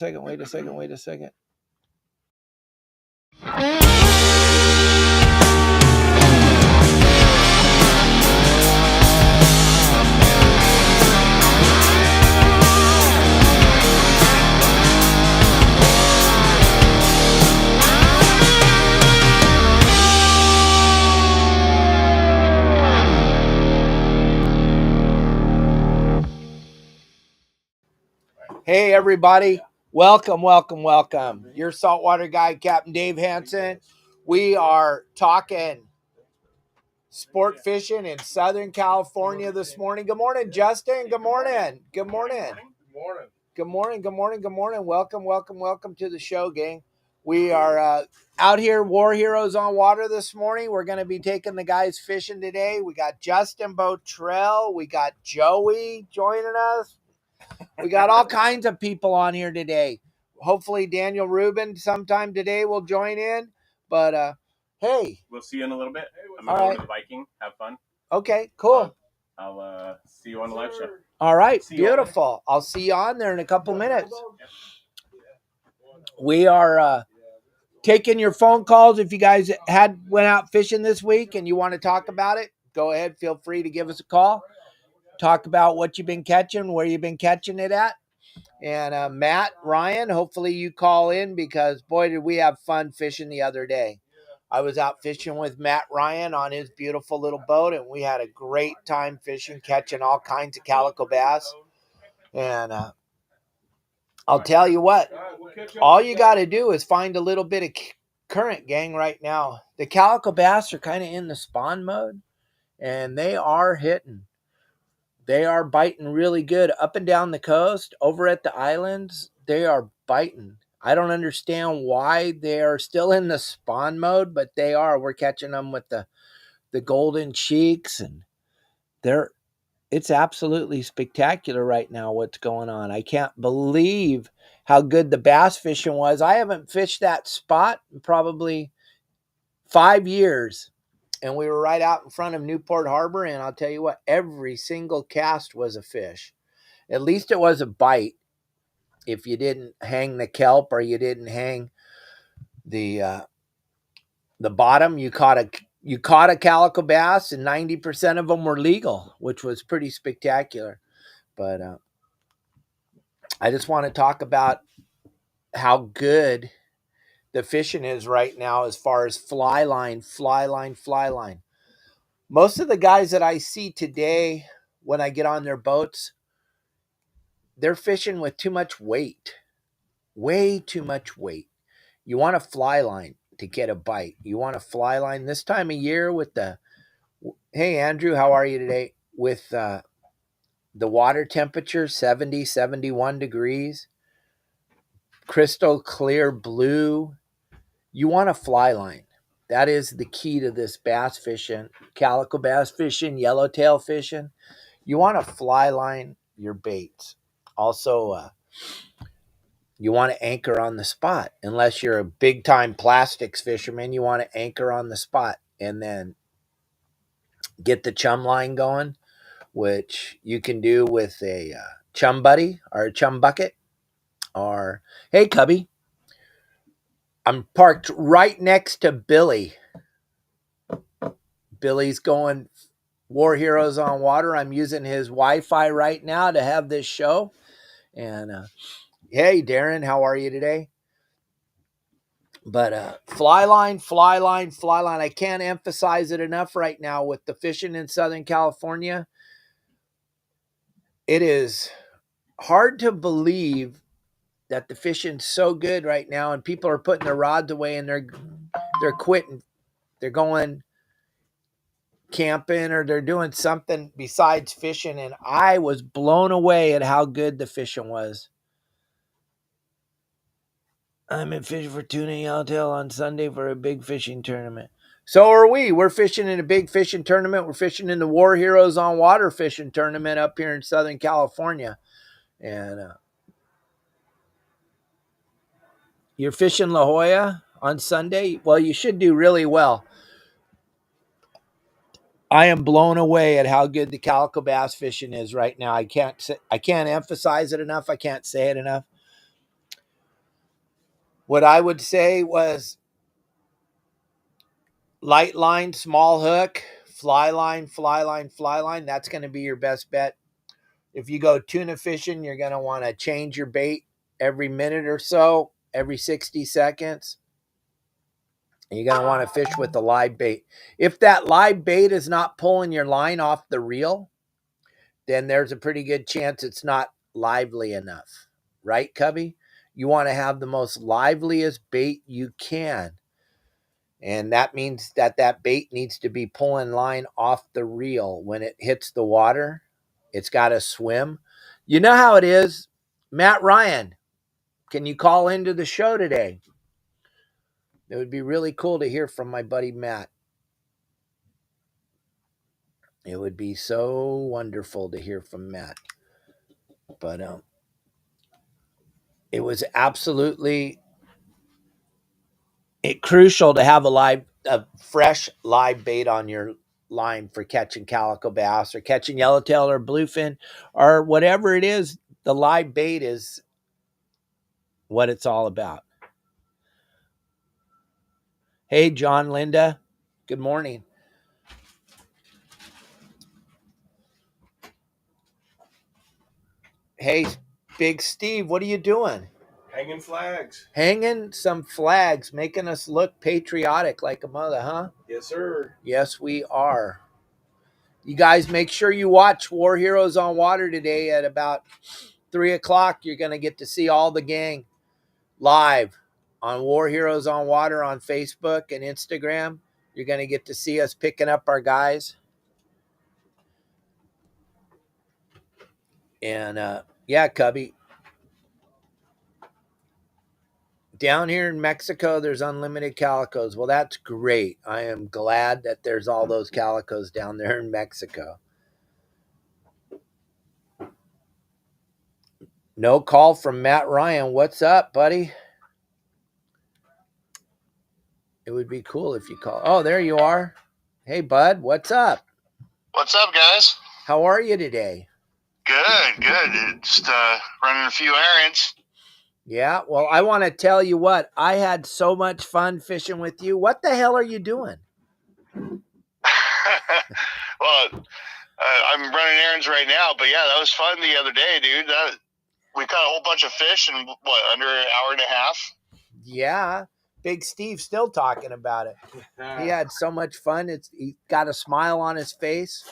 Wait a second. Hey, everybody. Welcome. Your Saltwater Guide, Captain Dave Hansen. We are talking sport fishing in Southern California this morning. Good morning, Justin. Good morning. Welcome to the show, gang. We are out here, War Heroes on Water this morning. We're going to be taking the guys fishing today. We got Justin Bottrell. We got Joey joining us. We got all kinds of people on here today. Hopefully Daniel Rubin sometime today will join in. But hey. We'll see you in a little bit. I'm going to go to the Viking. Have fun. Okay, cool. I'll see you on the live show. All right, beautiful. I'll see you on there in a couple minutes. We are taking your phone calls. If you guys went out fishing this week and you want to talk about it, go ahead. Feel free to give us a call. Talk about what you've been catching, where you've been catching it at. And Matt, Ryan, hopefully you call in because, boy, did we have fun fishing the other day. I was out fishing with Matt Ryan on his beautiful little boat, and we had a great time fishing, catching all kinds of calico bass. And I'll tell you what, all you got to do is find a little bit of current, gang, right now. The calico bass are kind of in the spawn mode, and they are hitting. They are biting really good up and down the coast. Over at the islands, they are biting. I don't understand why they are still in the spawn mode, but they are. We're catching them with the golden cheeks, and it's absolutely spectacular right now what's going on. I can't believe how good the bass fishing was. I haven't fished that spot in probably 5 years. And we were right out in front of Newport Harbor, and I'll tell you what, every single cast was a fish. At least it was a bite. If you didn't hang the kelp or you didn't hang the bottom, you caught a calico bass, and 90% of them were legal, which was pretty spectacular. But I just want to talk about how good the fishing is right now as far as fly line. Most of the guys that I see today when I get on their boats, they're fishing with too much weight. Way too much weight. You want a fly line to get a bite. You want a fly line this time of year with hey, Andrew, how are you today? With the water temperature, 70, 71 degrees, crystal clear blue. You want a fly line. That is the key to this bass fishing, calico bass fishing, yellowtail fishing. You want to fly line your baits. Also, you want to anchor on the spot. Unless you're a big-time plastics fisherman, you want to anchor on the spot and then get the chum line going, which you can do with a chum buddy or a chum bucket. Or, hey, Cubby, I'm parked right next to Billy. Billy's going War Heroes on Water. I'm using his Wi-Fi right now to have this show. And hey, Darren, how are you today? But fly line. I can't emphasize it enough right now with the fishing in Southern California. It is hard to believe that the fishing's so good right now, and people are putting their rods away and they're quitting. They're going camping or they're doing something besides fishing, and I was blown away at how good the fishing was. I'm in fishing for tuna yellowtail on Sunday for a big fishing tournament. So are we. We're fishing in a big fishing tournament. We're fishing in the War Heroes on Water fishing tournament up here in Southern California. And you're fishing La Jolla on Sunday? Well, you should do really well. I am blown away at how good the calico bass fishing is right now. I can't emphasize it enough. I can't say it enough. What I would say was light line, small hook, fly line, fly line, fly line. That's going to be your best bet. If you go tuna fishing, you're going to want to change your bait every minute or so, every 60 seconds. And you're going to want to fish with the live bait. If that live bait is not pulling your line off the reel, then there's a pretty good chance it's not lively enough. Right, Cubby? You want to have the most liveliest bait you can. And that means that that bait needs to be pulling line off the reel when it hits the water. It's got to swim. You know how it is. Matt Ryan, can you call into the show today? It would be really cool to hear from my buddy Matt. It would be so wonderful to hear from Matt. But it was absolutely crucial to have a fresh live bait on your line for catching calico bass or catching yellowtail or bluefin or whatever it is. The live bait is what it's all about. Hey, John, Linda, good morning. Hey, Big Steve, what are you doing? Hanging flags. Hanging some flags, making us look patriotic like a mother, huh? Yes, sir. Yes, we are. You guys make sure you watch War Heroes on Water today at about 3 o'clock. You're going to get to see all the gang live on War Heroes on Water on Facebook and Instagram. You're going to get to see us picking up our guys. And yeah, Cubby. Down here in Mexico, there's unlimited calicos. Well, that's great. I am glad that there's all those calicos down there in Mexico. No call from Matt Ryan. What's up, buddy? It would be cool if you call. Oh, there you are. Hey, bud. What's up? What's up, guys? How are you today? Good. Just running a few errands. Yeah, well, I want to tell you what. I had so much fun fishing with you. What the hell are you doing? Well, I'm running errands right now, but yeah, that was fun the other day, dude. We caught a whole bunch of fish in, under an hour and a half? Yeah, Big Steve's still talking about it. He had so much fun. He got a smile on his face.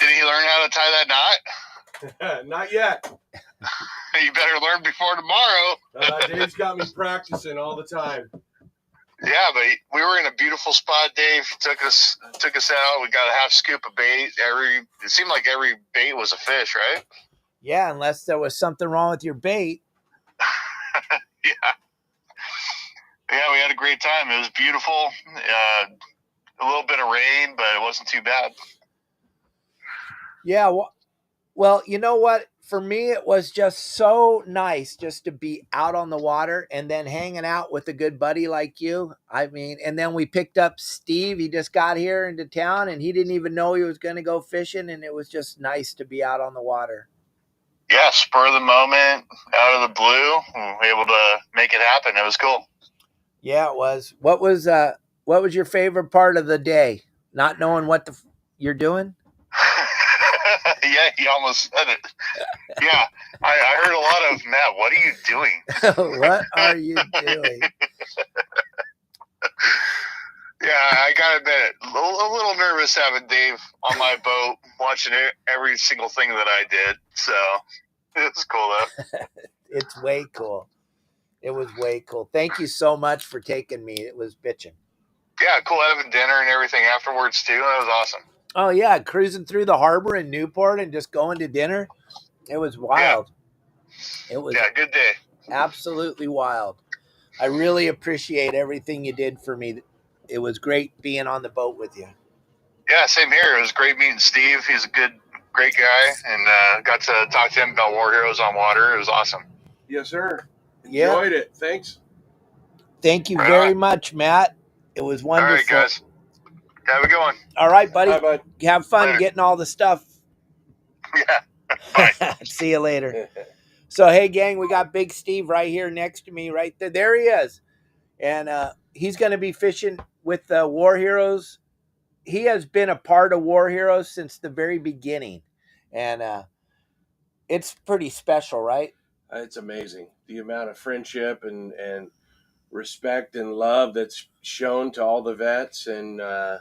Did he learn how to tie that knot? Not yet. You better learn before tomorrow. Dave's got me practicing all the time. Yeah, but we were in a beautiful spot. Dave took us out. We got a half scoop of bait. It seemed like every bait was a fish, right? Yeah, unless there was something wrong with your bait. Yeah, we had a great time. It was beautiful. A little bit of rain, but it wasn't too bad. Yeah, well, you know what? For me, it was just so nice just to be out on the water and then hanging out with a good buddy like you. I mean, and then we picked up Steve. He just got here into town, and he didn't even know he was going to go fishing, and it was just nice to be out on the water. Yeah, spur of the moment, out of the blue, and we were able to make it happen. It was cool. Yeah, it was. What was your favorite part of the day? Not knowing what you're doing? Yeah, he almost said it. Yeah, I heard a lot of, Matt, what are you doing? What are you doing? Yeah, I got to admit, a little nervous having Dave on my boat, watching every single thing that I did. So it's cool, though. It's way cool. It was way cool. Thank you so much for taking me. It was bitching. Yeah, cool having dinner and everything afterwards, too. That was awesome. Oh, yeah, cruising through the harbor in Newport and just going to dinner. It was wild. Yeah. It was good day. Absolutely wild. I really appreciate everything you did for me. It was great being on the boat with you. Yeah, same here. It was great meeting Steve. He's a great guy, and got to talk to him about War Heroes on Water. It was awesome. Yes, sir. Enjoyed it. Thanks. Thank you very much, Matt. It was wonderful. All right, guys. Have a good one. All right, buddy. Bye, bud. Have fun getting all the stuff. Yeah. Bye. See you later. So, hey, gang, we got Big Steve right here next to me, right there. There he is. And he's going to be fishing with the War Heroes. He has been a part of War Heroes since the very beginning. And it's pretty special, right? It's amazing. The amount of friendship and respect and love that's shown to all the vets, and the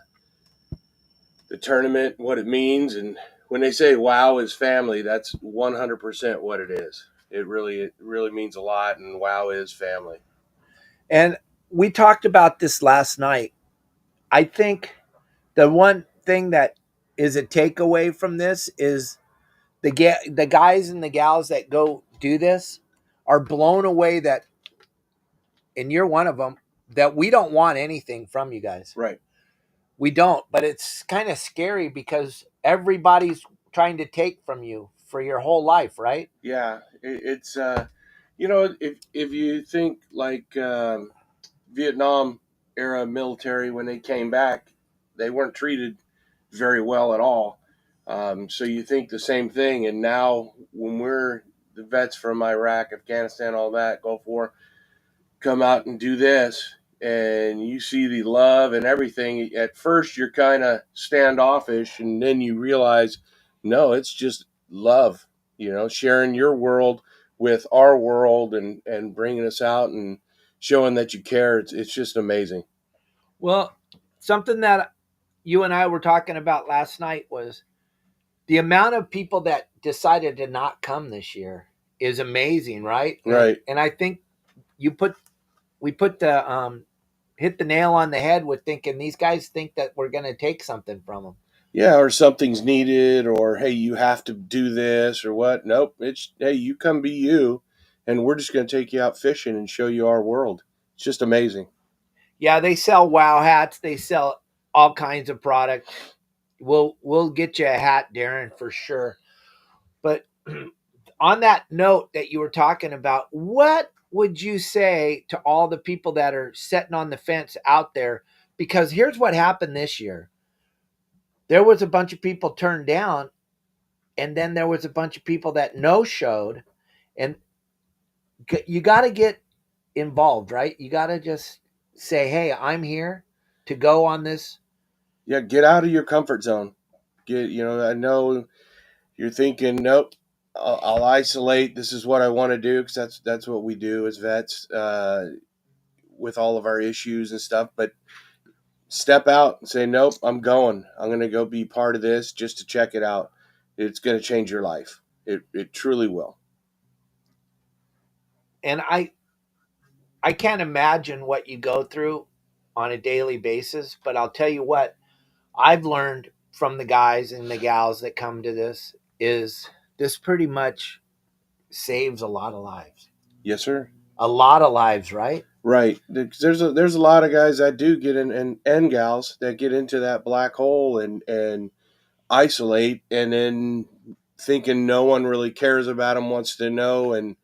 tournament, what it means. And when they say WOW is family, that's 100% what it is. It really means a lot, and WOW is family. And we talked about this last night. I think the one thing that is a takeaway from this is the guys and the gals that go do this are blown away that, and you're one of them, that we don't want anything from you guys. Right. We don't, but it's kind of scary because everybody's trying to take from you for your whole life, right? Yeah, it's if you think like Vietnam era military, when they came back, they weren't treated very well at all. So you think the same thing, and now when we're the vets from Iraq, Afghanistan, all that, Gulf War, come out and do this, and you see the love and everything. At first, you're kind of standoffish, and then you realize, no, it's just love. Sharing your world with our world, and bringing us out and showing that you care. It's just amazing. Well, something that you and I were talking about last night was the amount of people that decided to not come this year is amazing, right? Right. And I think we put the hit the nail on the head with thinking these guys think that we're going to take something from them. Yeah, or something's needed, or hey, you have to do this, or what? Nope. It's hey, you come be you, and we're just going to take you out fishing and show you our world. It's just amazing. Yeah, they sell WOW hats. They sell all kinds of product. We'll get you a hat, Darren, for sure. But on that note that you were talking about, what would you say to all the people that are sitting on the fence out there? Because here's what happened this year. There was a bunch of people turned down, and then there was a bunch of people that no-showed. And you got to get involved, right? You got to just say, hey, I'm here to go on this. Yeah, get out of your comfort zone. I know you're thinking, nope, I'll isolate. This is what I want to do, because that's what we do as vets with all of our issues and stuff. But step out and say, nope, I'm going. I'm going to go be part of this just to check it out. It's going to change your life. It truly will. And I can't imagine what you go through on a daily basis, but I'll tell you what I've learned from the guys and the gals that come to this is this pretty much saves a lot of lives. Yes, sir. A lot of lives, right? Right. There's a lot of guys that do get in, and gals that get into that black hole and isolate, and then thinking no one really cares about them, wants to know. And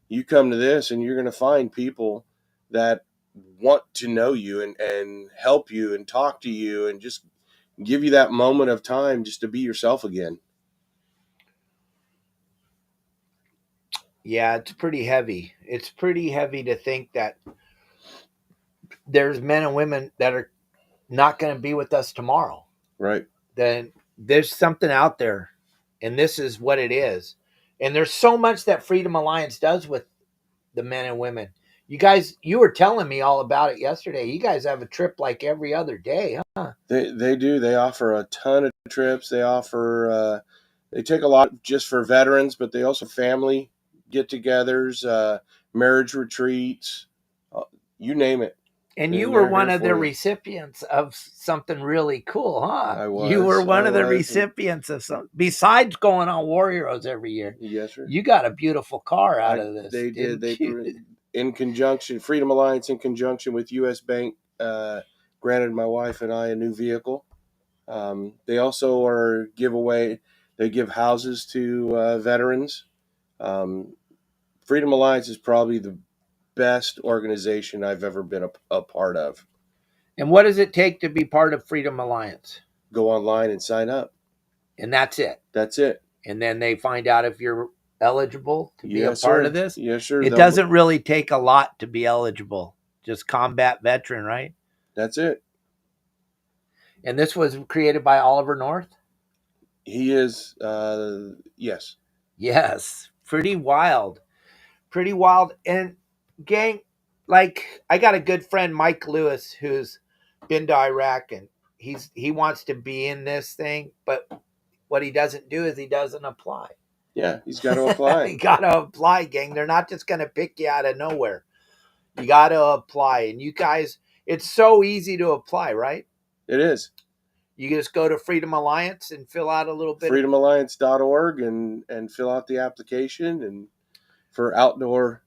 you come to this, and you're going to find people that want to know you and help you and talk to you and just give you that moment of time just to be yourself again. Yeah, it's pretty heavy. It's pretty heavy to think that there's men and women that are not going to be with us tomorrow. Right. Then there's something out there, and this is what it is. And there's so much that Freedom Alliance does with the men and women. You guys, you were telling me all about it yesterday. You guys have a trip like every other day, huh? They do. They offer a ton of trips. They offer they take a lot just for veterans, but they also family get-togethers, marriage retreats, you name it. And you were one of the recipients of something really cool, huh? I was. You were one of the recipients of something. Besides going on War Heroes every year. Yes, sir. You got a beautiful car out of this. They did. They in conjunction, Freedom Alliance in conjunction with U.S. Bank, granted my wife and I a new vehicle. They also are giveaway. They give houses to veterans. Freedom Alliance is probably the best organization I've ever been a part of. And what does it take to be part of Freedom Alliance? Go online and sign up. And that's it. That's it. And then they find out if you're eligible to be a part of this. Yes, sir. It doesn't really take a lot to be eligible just combat veteran, right? That's it. And this was created by Oliver North? He is, yes. Yes. Pretty wild. Pretty wild. And gang, like I got a good friend, Mike Lewis, who's been to Iraq, and he wants to be in this thing, but what he doesn't do is he doesn't apply. Yeah, he's got to apply. You got to apply, gang. They're not just going to pick you out of nowhere. You got to apply. And you guys, it's so easy to apply, right? It is. You just go to Freedom Alliance and fill out a little bit. freedomalliance.org and fill out the application and for outdoor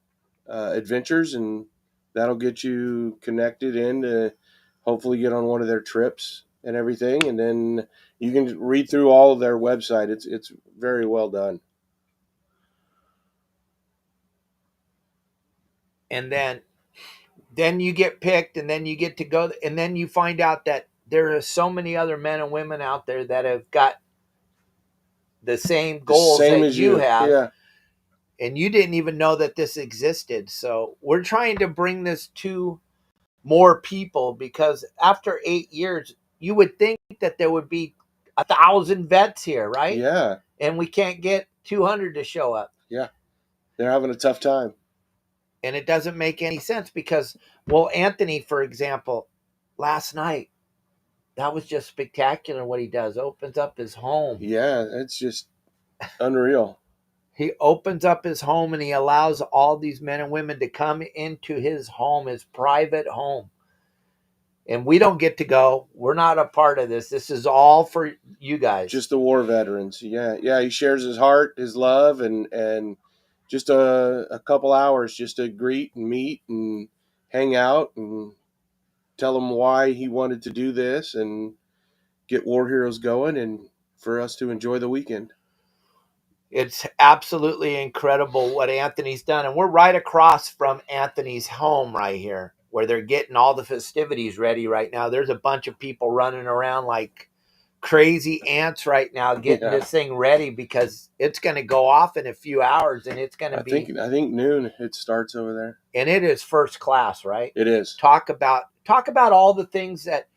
adventures, and that'll get you connected in to hopefully get on one of their trips and everything. And then you can read through all of their website. It's very well done. And then you get picked, and then you get to go, and then you find out that there are so many other men and women out there that have got the same goals Same that as you have. Yeah. And you didn't even know that this existed. So we're trying to bring this to more people, because after 8 years, you would think that there would be 1,000 vets here, right? Yeah. And we can't get 200 to show up. Yeah. They're having a tough time. And it doesn't make any sense because, well, Anthony, for example, last night, that was just spectacular what he does. Opens up his home. Yeah, it's just unreal. He opens up his home and he allows all these men and women to come into his home, his private home. And we don't get to go. We're not a part of this. This is all for you guys. Just the war veterans. Yeah. Yeah, he shares his heart, his love, and just a couple hours just to greet and meet and hang out and tell him why he wanted to do this and get War Heroes going and for us to enjoy the weekend. It's absolutely incredible what Anthony's done. And we're right across from Anthony's home right here, where they're getting all the festivities ready right now. There's a bunch of people running around like crazy ants right now getting this thing ready, because it's going to go off in a few hours, and it's going to be I think noon it starts over there. And it is first class, right? It is. Talk about all the things that,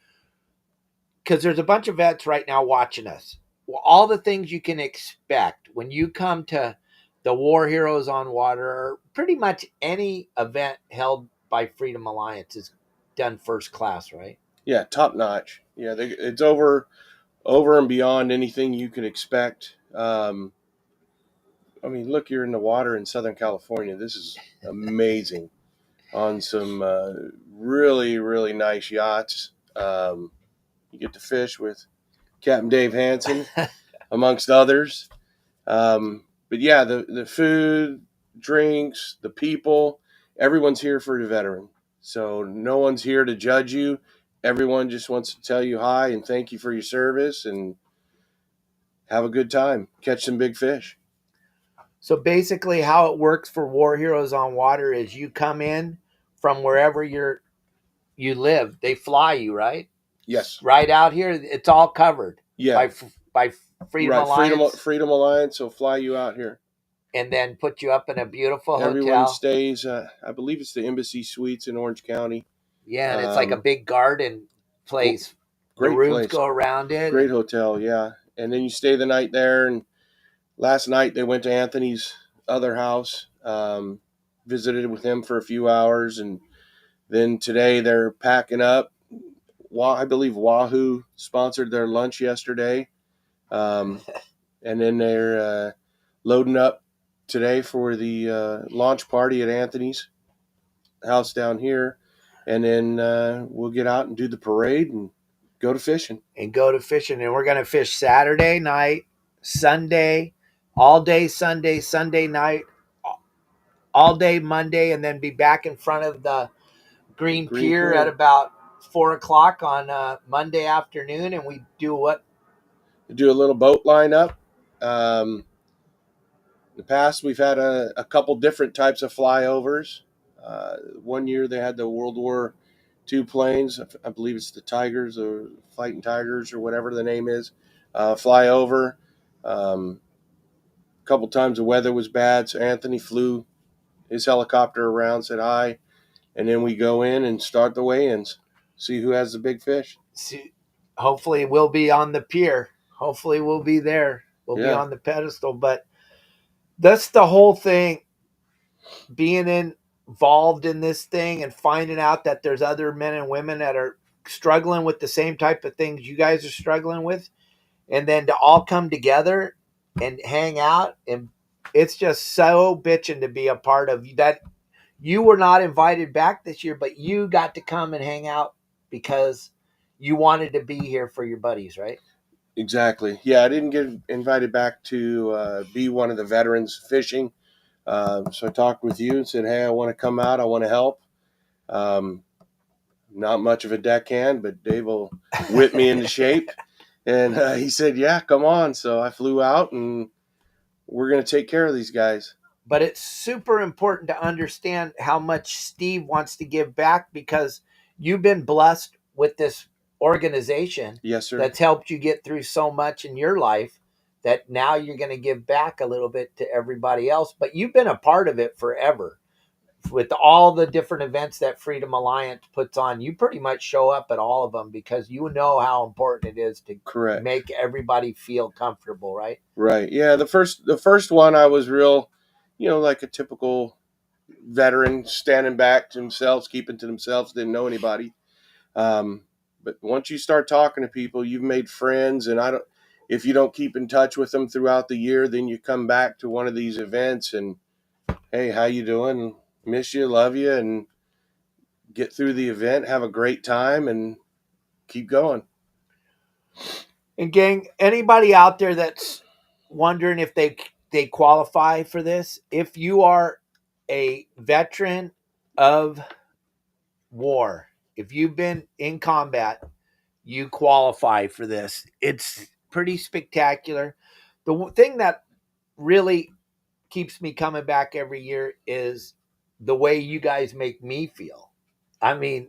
because there's a bunch of vets right now watching us. Well, all the things you can expect when you come to the War Heroes on Water, or pretty much any event held by Freedom Alliance is done first class, right? Yeah, top notch. Yeah, it's over and beyond anything you can expect. I mean, look, you're in the water in Southern California. This is amazing. On some really, really nice yachts. You get to fish with Captain Dave Hansen, amongst others. But yeah, the food, drinks, the people, everyone's here for the veteran. So no one's here to judge you. Everyone just wants to tell you hi and thank you for your service and have a good time. Catch some big fish. So basically how it works for War Heroes on Water is you come in from wherever you live. They fly you, right? Yes. Right out here, it's all covered. Yeah. By Freedom Alliance. Freedom Alliance will fly you out here. And then put you up in a beautiful hotel. Everyone stays, I believe it's the Embassy Suites in Orange County. Yeah, and it's like a big garden place. Great the rooms place. Go around it. Great hotel, yeah. And then you stay the night there. And last night they went to Anthony's other house, visited with him for a few hours. And then today they're packing up. I believe Wahoo sponsored their lunch yesterday. And then they're loading up today for the launch party at Anthony's house down here. And then we'll get out and do the parade and go to fishing. And we're going to fish Saturday night, Sunday, all day Sunday, Sunday night, all day Monday, and then be back in front of the Green Pier at about 4:00 on Monday afternoon. And we do what? Do a little boat lineup. In the past, we've had a couple different types of flyovers. One year they had the World War II planes. I believe it's the Tigers or Fighting Tigers or whatever the name is. Fly over. A couple times the weather was bad, so Anthony flew his helicopter around, said hi, and then we go in and start the weigh-ins, see who has the big fish. Hopefully we'll be on the pier. Hopefully we'll be there. We'll be Yeah. on the pedestal. But that's the whole thing, being involved in this thing and finding out that there's other men and women that are struggling with the same type of things you guys are struggling with. And then to all come together and hang out. And it's just so bitching to be a part of that. You were not invited back this year, but you got to come and hang out because you wanted to be here for your buddies, right? Exactly. Yeah, I didn't get invited back to be one of the veterans fishing. So I talked with you and said, hey, I want to come out. I want to help. Not much of a deckhand, but Dave will whip me into shape. And he said, yeah, come on. So I flew out, and we're going to take care of these guys. But it's super important to understand how much Steve wants to give back, because you've been blessed with this organization. Yes, sir. That's helped you get through so much in your life that now you're going to give back a little bit to everybody else. But you've been a part of it forever. With all the different events that Freedom Alliance puts on, you pretty much show up at all of them because you know how important it is to Correct. make everybody feel comfortable, right? Right. Yeah. The first one, I was real, like a typical veteran, standing back to themselves, keeping to themselves, didn't know anybody. But once you start talking to people, you've made friends, and if you don't keep in touch with them throughout the year, then you come back to one of these events and, hey, how you doing? Miss you, love you, and get through the event, have a great time, and keep going. And gang, anybody out there that's wondering if they qualify for this, if you are a veteran of war, if you've been in combat, you qualify for this. It's pretty spectacular. The thing that really keeps me coming back every year is the way you guys make me feel. I mean,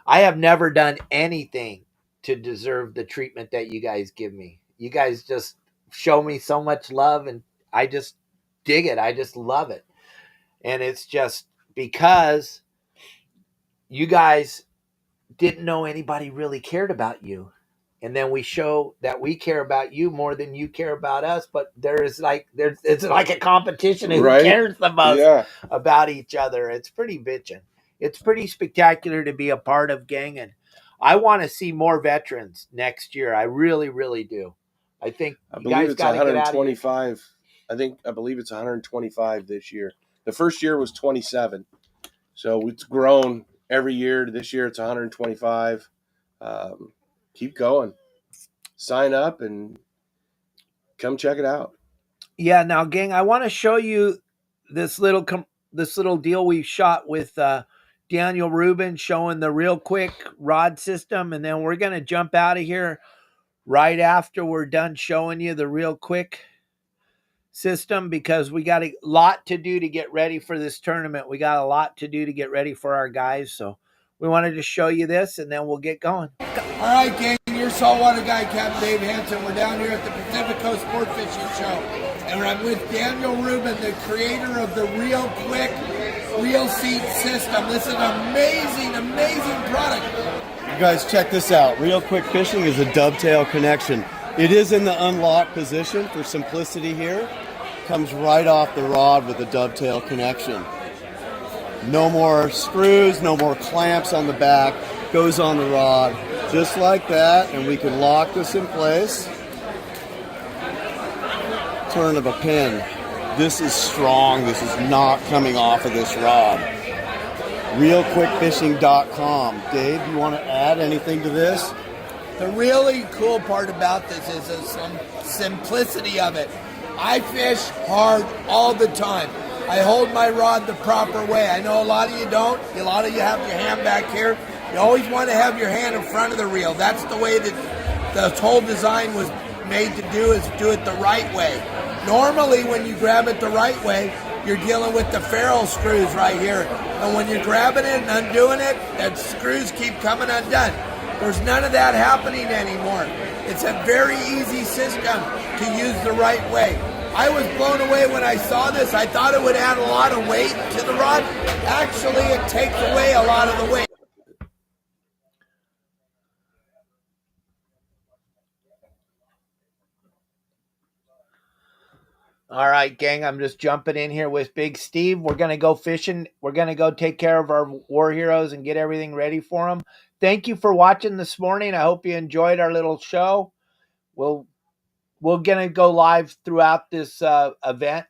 I have never done anything to deserve the treatment that you guys give me. You guys just show me so much love, and I just dig it. I just love it. And it's just because you guys didn't know anybody really cared about you. And then we show that we care about you more than you care about us. But it's like a competition of who cares the most about each other. It's pretty bitching. It's pretty spectacular to be a part of, gang. And I want to see more veterans next year. I really, really do. I think I believe it's 125. I believe it's 125 this year. The first year was 27. So it's grown every year. This year it's 125. Keep going. Sign up and come check it out. Yeah. Now, gang, I want to show you this little deal we shot with Daniel Rubin, showing the ReelQuick rod system, and then we're going to jump out of here right after we're done showing you the ReelQuick system, because we got a lot to do to get ready for this tournament. We got a lot to do to get ready for our guys, so we wanted to show you this, and then we'll get going. All right, gang, your saltwater guide, Capt. Dave Hansen. We're down here at the Pacific Coast Sportfishing Show, and I'm with Daniel Rubin, the creator of the ReelQuick Reel Seat System. This is an amazing, amazing product. You guys check this out. ReelQuick Fishing is a dovetail connection. It is in the unlocked position for simplicity here. Comes right off the rod with a dovetail connection. No more screws, no more clamps on the back. Goes on the rod just like that, and we can lock this in place. Turn of a pin. This is strong. This is not coming off of this rod. ReelQuickFishing.com. Dave, you want to add anything to this? The really cool part about this is the simplicity of it. I fish hard all the time. I hold my rod the proper way. I know a lot of you don't. A lot of you have your hand back here. You always want to have your hand in front of the reel. That's the way that the whole design was made to do, is do it the right way. Normally, when you grab it the right way, you're dealing with the ferrule screws right here. And when you're grabbing it and undoing it, that screws keep coming undone. There's none of that happening anymore. It's a very easy system to use the right way. I was blown away when I saw this. I thought it would add a lot of weight to the rod. Actually, it takes away a lot of the weight. All right, gang, I'm just jumping in here with Big Steve. We're going to go fishing. We're going to go take care of our war heroes and get everything ready for them. Thank you for watching this morning. I hope you enjoyed our little show. We're going to go live throughout this event,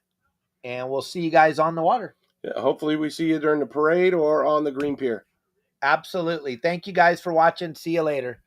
and we'll see you guys on the water. Yeah, hopefully we see you during the parade or on the green pier. Absolutely. Thank you guys for watching. See you later.